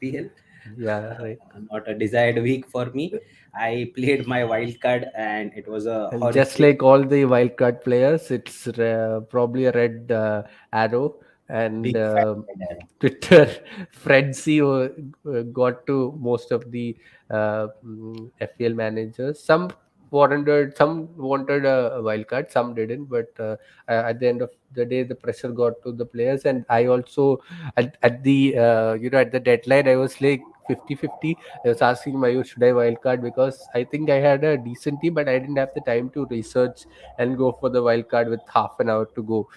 FPL. Yeah, right. Not a desired week for me. I played my wild card and it was a And just horrific. like all the wildcard players, it's probably a red arrow, and Big fan of that. Twitter frenzy got to most of the FPL managers. Some wanted a wildcard, some didn't. But at the end of the day, the pressure got to the players, and I also at the at the deadline, I was like 50-50. I was asking Mayur, should I wildcard, because I think I had a decent team, but I didn't have the time to research and go for the wildcard with half an hour to go.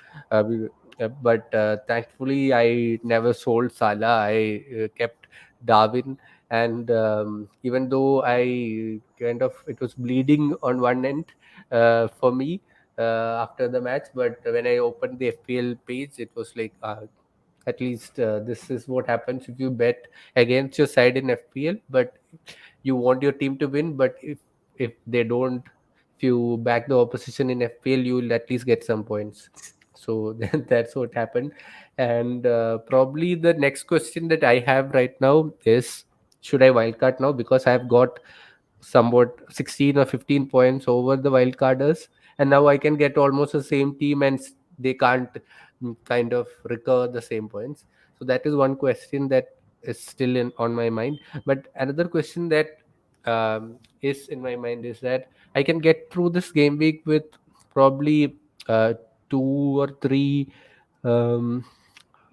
But thankfully, I never sold Salah. I kept Darwin, and even though I kind of it was bleeding on one end for me after the match, but when I opened the FPL page, it was like. At least this is what happens if you bet against your side in FPL, but you want your team to win. But if they don't, if you back the opposition in FPL, you will at least get some points. So then that's what happened. And probably the next question that I have right now is, should I wildcard now, because I have got somewhat 16 or 15 points over the wildcarders, and now I can get almost the same team, and they can't kind of recover the same points. So that is one question that is still in on my mind. But another question that is in my mind is that I can get through this game week with probably two or three um,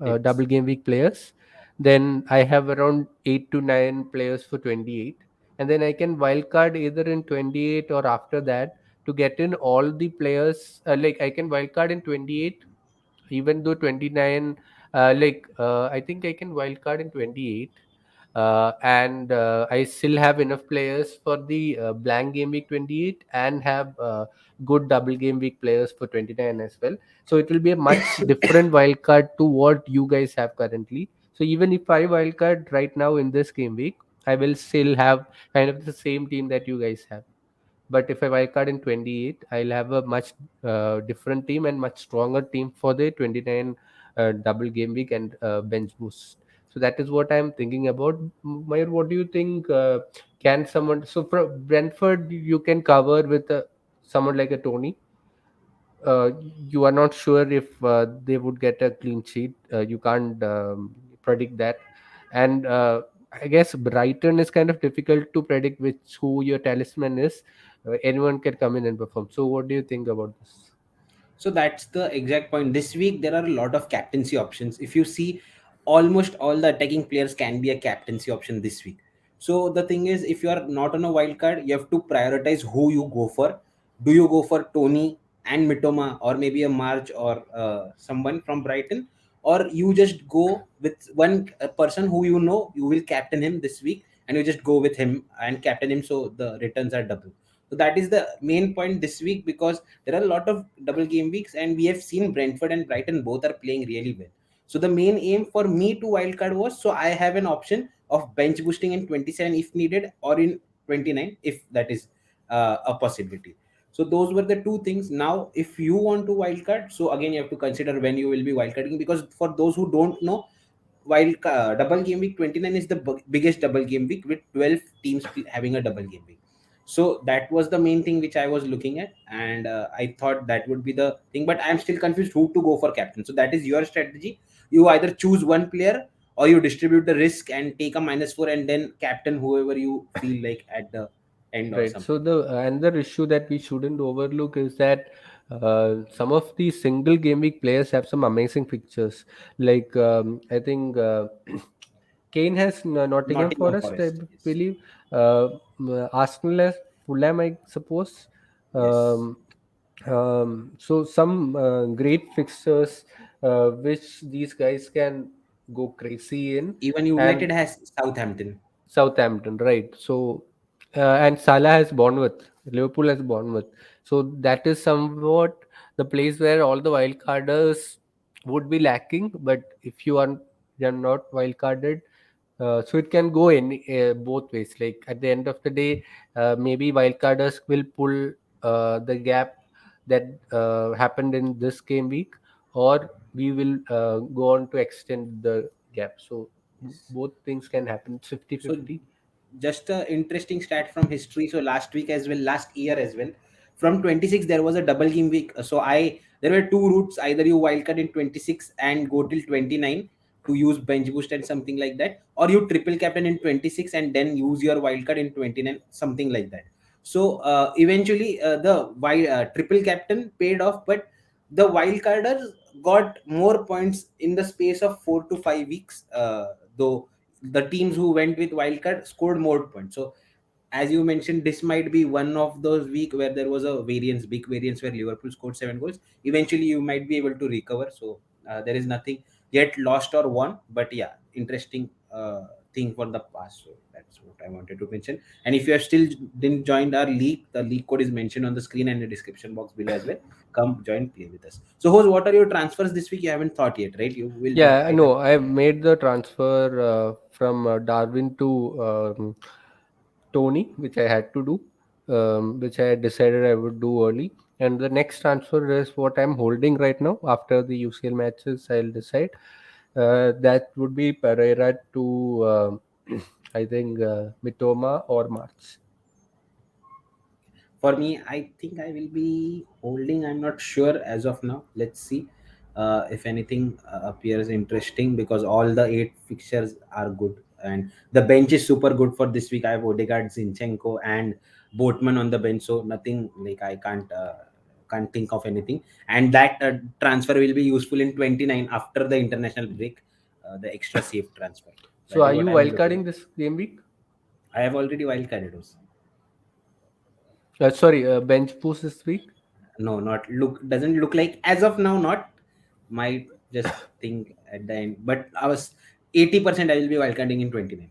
Picks. double game week players. Then I have around 8 to 9 players for 28, and then I can wildcard either in 28 or after that to get in all the players. Like I can wildcard in 28, even though 29, I think I can wildcard in 28, and I still have enough players for the blank game week 28, and have good double game week players for 29 as well. So it will be a much different wildcard to what you guys have currently. So even if I wildcard right now in this game week, I will still have kind of the same team that you guys have. But if I wildcard in 28, I'll have a much different team and much stronger team for the 29 double game week and bench boost. So that is what I'm thinking about. Mayur, what do you think? Can someone, so for Brentford, you can cover with someone like a Tony. You are not sure if they would get a clean sheet. You can't predict that. And I guess Brighton is kind of difficult to predict which who your talisman is. Anyone can come in and perform. So, what do you think about this? So that's the exact point. This week there are a lot of captaincy options. If you see, almost all the attacking players can be a captaincy option this week. So the thing is, if you are not on a wild card, you have to prioritize who you go for. Do you go for Tony and Mitoma, or maybe a March, or someone from Brighton, or you just go with one person who you know you will captain him this week, and you just go with him and captain him, so the returns are double. So that is the main point this week, because there are a lot of double game weeks, and we have seen Brentford and Brighton both are playing really well. So the main aim for me to wildcard was, so I have an option of bench boosting in 27 if needed, or in 29 if that is a possibility. So those were the two things. Now, if you want to wildcard, so again you have to consider when you will be wildcarding, because for those who don't know, while double game week 29 is the biggest double game week with 12 teams having a double game week. So that was the main thing which I was looking at, and I thought that would be the thing, but I'm still confused who to go for captain. So that is your strategy. You either choose one player, or you distribute the risk and take a -4 and then captain whoever you feel like at the end or Right. So something. the another issue that we shouldn't overlook is that some of the single game week players have some amazing pictures. Like I think Kane has Nottingham Nottingham Forest, I Forest, yes. believe. Arsenal has Fulham, I suppose. Yes. Um, so some great fixtures which these guys can go crazy in. Even And United has Southampton. Southampton, right? So, and Salah has Bournemouth. Liverpool has Bournemouth. So that is somewhat the place where all the wild carders would be lacking. But if you're not wild carded, so it can go in both ways. Like at the end of the day, maybe wild carders will pull the gap that happened in this game week, or we will go on to extend the gap. So Yes. both things can happen. It's fifty So fifty. just a interesting stat from history. So last week as well, last year as well, from 26 there was a double game week. So I there were two routes. Either you wildcard in 26 and go till 29 to use bench boost and something like that, or you triple captain in 26 and then use your wildcard in 29, something like that. So eventually the triple captain paid off, but the wildcarders got more points in the space of 4 to 5 weeks. Though the teams who went with wildcard scored more points. So as you mentioned, this might be one of those week where there was a variance, big variance, where Liverpool scored 7 goals. Eventually, you might be able to recover. So there is nothing yet lost or won, but yeah, interesting thing for the past. So that's what I wanted to mention. And if you are still didn't join our league, the league code is mentioned on the screen and the description box below as well. Come join, play with us. So, Jose, what are your transfers this week? You haven't thought yet, right? You will do. Yeah, no, I made the transfer from Darwin to Tony, which I had to do, which I had decided I would do early. And the next transfer is what I'm holding right now. After the UCL matches, I'll decide. That would be Pereira to, I think, Mitoma or March. For me, I think I will be holding. I'm not sure as of now. Let's see if anything appears interesting, because all the eight fixtures are good and the bench is super good for this week. I have Odegaard, Zinchenko, and Boatman on the bench, so nothing like I can't think of anything. And that transfer will be useful in 29 after the international break, the extra safe transfer. So That are is you what I'm looking wildcarding at. this game week? I have already wildcarded those. Sorry, bench boost this week? No, not look, doesn't look like as of now, not. Might just think at the end, but I was 80% I will be wildcarding in 29.